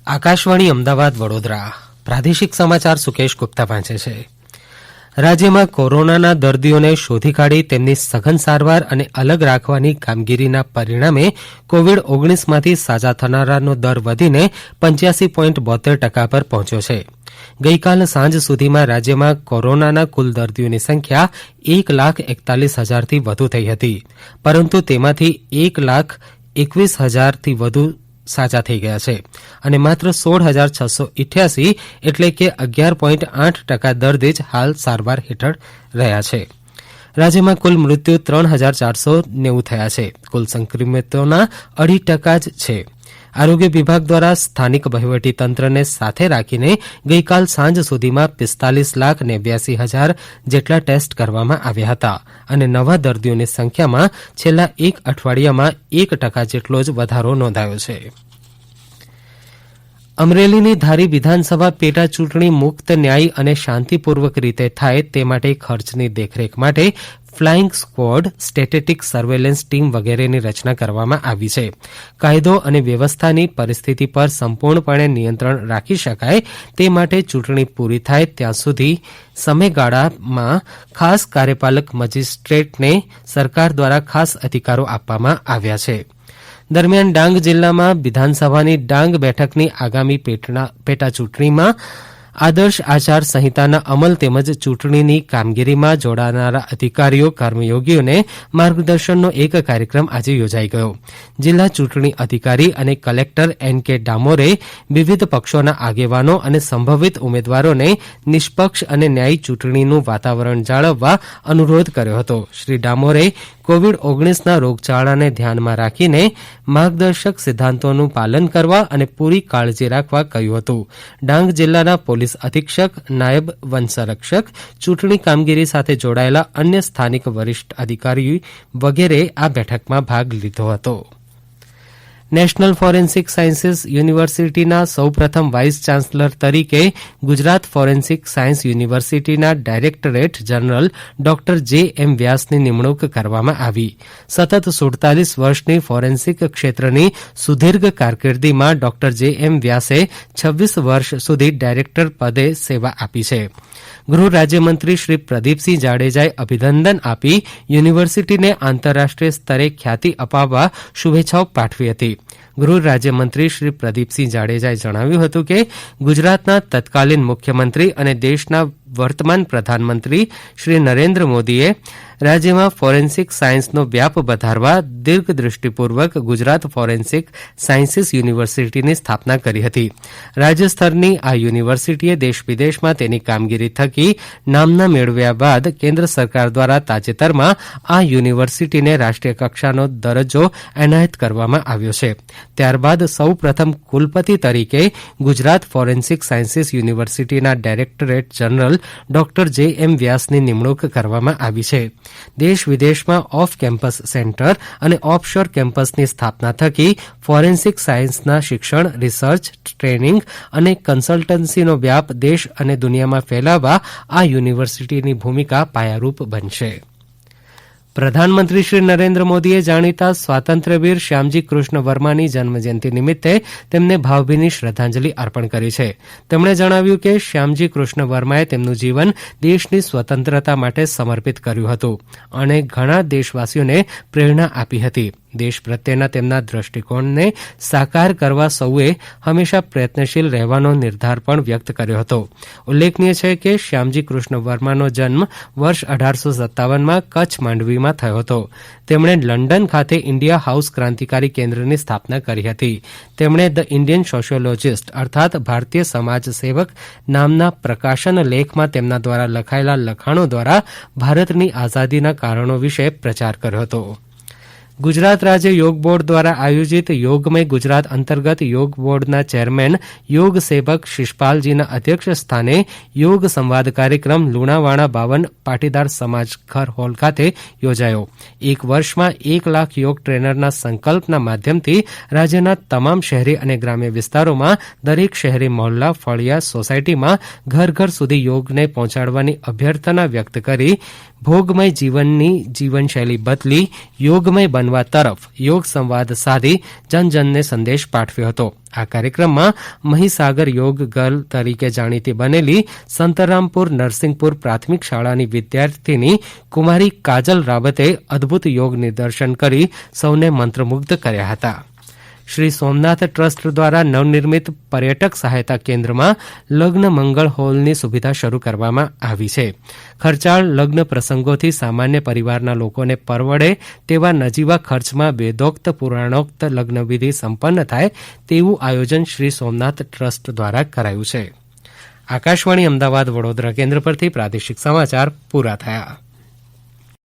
આકાશવાણી અમદાવાદ વડોદરા પ્રાદેશિક સમાચાર સુકેશ ગુપ્તા વાંચે છે. રાજ્યમાં કોરોનાના દર્દીઓને શોધી કાઢી તેમની સઘન સારવાર અને અલગ રાખવાની કામગીરીના પરિણામે કોવિડ-19માંથી સાજા થનારાનો દર વધીને 85.72% પર પહોંચ્યો છે. ગઈકાલ સાંજ સુધીમાં રાજ્યમાં કોરોનાના કુલ દર્દીઓની સંખ્યા 1,41,000થી વધુ થઈ હતી, પરંતુ તેમાંથી 1,21,000થી વધુ સાજા થઈ ગયા છે અને માત્ર 16,688 એટલે કે 11.8% દર્દી જ હાલ સારવાર હેઠળ રહ્યા છે. રાજ્યમાં કુલ મૃત્યુ 3,490 થયા છે. કુલ સંક્રમિતોના 2% જ છે. આરોગ્ય વિભાગ દ્વારા સ્થાનિક વહીવટીતંત્રને સાથે રાખીને ગઈકાલ સાંજ સુધીમાં 45,89,000 જેટલા ટેસ્ટ કરવામાં આવ્યા હતા અને નવા દર્દીઓની સંખ્યામાં છેલ્લા એક અઠવાડિયામાં 1% જેટલો જ વધારો નોંધાયો છે. અમરેલીની ધારી વિધાનસભા પેટા ચૂંટણી મુક્ત, ન્યાયી અને શાંતિપૂર્વક રીતે થાય તે માટે ખર્ચની દેખરેખ માટે flying squad, static surveillance team વગેરેની રચના કરવામાં આવી છે. કાયદો અને વ્યવસ્થાની પરિસ્થિતિ પર સંપૂર્ણપણે નિયંત્રણ રાખી શકાય તે માટે ચૂંટણી પૂરી થાય ત્યાં સુધી સમયગાળામાં ખાસ કાર્યપાલક મજિસ્ટ્રેટને સરકાર દ્વારા ખાસ અધિકારો આપવામાં આવ્યા છે. દરમિયાન ડાંગ જિલ્લામાં વિધાનસભાની ડાંગ બેઠકની આગામી પેટા ચૂંટણીમાં આદર્શ આચાર સંહિતાના અમલ તેમજ ચૂંટણીની કામગીરીમાં જોડાનારા અધિકારીઓ, કર્મયોગીઓને માર્ગદર્શનનો એક કાર્યક્રમ આજે યોજાઈ ગયો. જિલ્લા ચૂંટણી અધિકારી અને કલેક્ટર એન.કે. ડામોરે વિવિધ પક્ષોના આગેવાનો અને સંભવિત ઉમેદવારોને નિષ્પક્ષ અને ન્યાયી ચૂંટણીનું વાતાવરણ જાળવવા અનુરોધ કર્યો હતો. શ્રી ડામોરે કોવિડ-19ના રોગચાળાને ધ્યાનમાં રાખીને માર્ગદર્શક સિદ્ધાંતોનું પાલન કરવા અને પૂરી કાળજી રાખવા કહ્યું હતું. ડાંગ જિલ્લાના પોલીસ અધિક્ષક, નાયબ વનસંરક્ષક, ચૂંટણી કામગીરી સાથે જોડાયેલા અન્ય સ્થાનિક વરિષ્ઠ અધિકારી વગેરે આ બેઠકમાં ભાગ લીધો હતો. નેશનલ ફોરેન્સિક સાયન્સીસ યુનિવર્સિટીના સૌપ્રથમ વાઇસ ચાન્સલર તરીકે ગુજરાત ફોરેન્સિક સાયન્સ યુનિવર્સિટીના ડાયરેક્ટરેટ જનરલ ડોક્ટર જે.એમ. વ્યાસની નિમણૂક કરવામાં આવી. સતત 47 વર્ષની ફોરેન્સિક ક્ષેત્રની સુદીર્ઘ કારકિર્દીમાં ડોક્ટર જે.એમ. વ્યાસે 26 વર્ષ સુધી ડાયરેક્ટર પદે સેવા આપી છે. ગૃહ રાજ્યમંત્રી શ્રી પ્રદીપસિંહ જાડેજાએ અભિનંદન આપી યુનિવર્સિટીને આંતરરાષ્ટ્રીય સ્તરે ખ્યાતિ અપાવવા શુભેચ્છાઓ પાઠવી હતી. ગૃહ રાજ્યમંત્રી શ્રી પ્રદીપસિંહ જાડેજાએ જણાવ્યું હતું કે ગુજરાતના તત્કાલીન મુખ્યમંત્રી અને દેશના વર્તમાન પ્રધાનમંત્રી શ્રી નરેન્દ્ર મોદીએ રાજ્યમાં ફોરેન્સિક સાયન્સનો વ્યાપ વધારવા દીર્ઘદ્રષ્ટિપૂર્વક ગુજરાત ફોરેન્સિક સાયન્સીસ યુનિવર્સિટીની સ્થાપના કરી હતી. રાજ્ય સ્તરની આ યુનિવર્સિટીએ દેશ વિદેશમાં તેની કામગીરી થકી નામના મેળવ્યા બાદ કેન્દ્ર સરકાર દ્વારા તાજેતરમાં આ યુનિવર્સિટીને રાષ્ટ્રીય કક્ષાનો દરજ્જો એનાયત કરવામાં આવ્યો છે. ત્યારબાદ સૌ પ્રથમ કુલપતિ તરીકે ગુજરાત ફોરેન્સિક સાયન્સીસ યુનિવર્સિટીના ડાયરેક્ટરેટ જનરલ ડોક્ટર જે.એમ. વ્યાસની નિમણૂક કરવામાં આવી છે. દેશ વિદેશમાં ઓફ કેમ્પસ સેન્ટર અને ઓફશોર કેમ્પસની સ્થાપના થકી ફોરેન્સિક સાયન્સના શિક્ષણ, રિસર્ચ, ટ્રેનિંગ અને કન્સલ્ટન્સીનો વ્યાપ દેશ અને દુનિયામાં ફેલાવવા આ યુનિવર્સિટીની ભૂમિકા પાયારૂપ બનશે. પ્રધાનમંત્રી શ્રી નરેન્દ્ર મોદીએ જાણીતા સ્વાતંત્ર્યવીર શ્યામજી કૃષ્ણ વર્માની જન્મજયંતિ નિમિત્તે તેમને ભાવભીની શ્રદ્ધાંજલિ અર્પણ કરી છે. તેમણે જણાવ્યું કે શ્યામજી કૃષ્ણ વર્માએ તેમનું જીવન દેશની સ્વતંત્રતા માટે સમર્પિત કર્યું હતું અને ઘણા દેશવાસીઓને પ્રેરણા આપી હતી. દેશ પ્રત્યેના તેમના દ્રષ્ટિકોણને સાકાર કરવા સૌએ હંમેશા પ્રયત્નશીલ રહેવાનો નિર્ધાર પણ વ્યક્ત કર્યો હતો. ઉલ્લેખનીય છે કે શ્યામજી કૃષ્ણ વર્માનો જન્મ વર્ષ 1857માં કચ્છ માંડવીમાં થયો હતો. તેમણે લંડન ખાતે ઇન્ડિયા હાઉસ ક્રાંતિકારી કેન્દ્રની સ્થાપના કરી હતી. તેમણે ધ ઇન્ડિયન સોશિયોલોજિસ્ટ અર્થાત ભારતીય સમાજ સેવક નામના પ્રકાશન લેખમાં તેમના દ્વારા લખાયેલા લખાણો દ્વારા ભારતની આઝાદીના કારણો વિશે પ્રચાર કર્યો હતો. ગુજરાત રાજ્ય યોગ બોર્ડ દ્વારા આયોજિત યોગમય ગુજરાત અંતર્ગત યોગ બોર્ડના ચેરમેન યોગ સેવક શિષપાલજીના અધ્યક્ષ સ્થાને યોગ સંવાદ કાર્યક્રમ લુણાવાણા 52 પાટીદાર સમાજ ઘર હોલ ખાતે યોજાયો. એક વર્ષમાં 1 લાખ યોગ ટ્રેનરના સંકલ્પના માધ્યમથી રાજ્યના તમામ શહેરી અને ગ્રામ્ય વિસ્તારોમાં દરેક શહેરી મહોલ્લા, ફળિયા, સોસાયટીમાં ઘર ઘર સુધી યોગને પહોંચાડવાની અભ્યર્થના વ્યક્ત કરી ભોગમય જીવનની જીવનશૈલી બદલી યોગમય બનવા બનવા તરફ યોગ સંવાદ સાધી જનજનને સંદેશ પાઠવ્યો હતો. આ કાર્યક્રમમાં મહીસાગર યોગ ગર્લ તરીકે જાણીતી બનેલી સંતરામપુર નરસિંહપુર પ્રાથમિક શાળાની વિદ્યાર્થીની કુમારી કાજલ રાવતે અદભુત યોગ નિદર્શન કરી સૌને મંત્રમુગ્ધ કર્યા હતા. શ્રી સોમનાથ ટ્રસ્ટ દ્વારા નવનિર્મિત પર્યટક સહાયતા કેન્દ્રમાં લગ્ન મંગળ હોલની સુવિધા શરૂ કરવામાં આવી છે. ખર્ચાળ લગ્ન પ્રસંગોથી સામાન્ય પરિવારના લોકોને પરવડે તેવા નજીવા ખર્ચમાં વેદોક્ત પુરાણોક્ત લગ્નવિધિ સંપન્ન થાય તેવું આયોજન શ્રી સોમનાથ ટ્રસ્ટ દ્વારા કરાયું છે. આકાશવાણી અમદાવાદ વડોદરા કેન્દ્ર પરથી પ્રાદેશિક સમાચાર પૂરા થયા.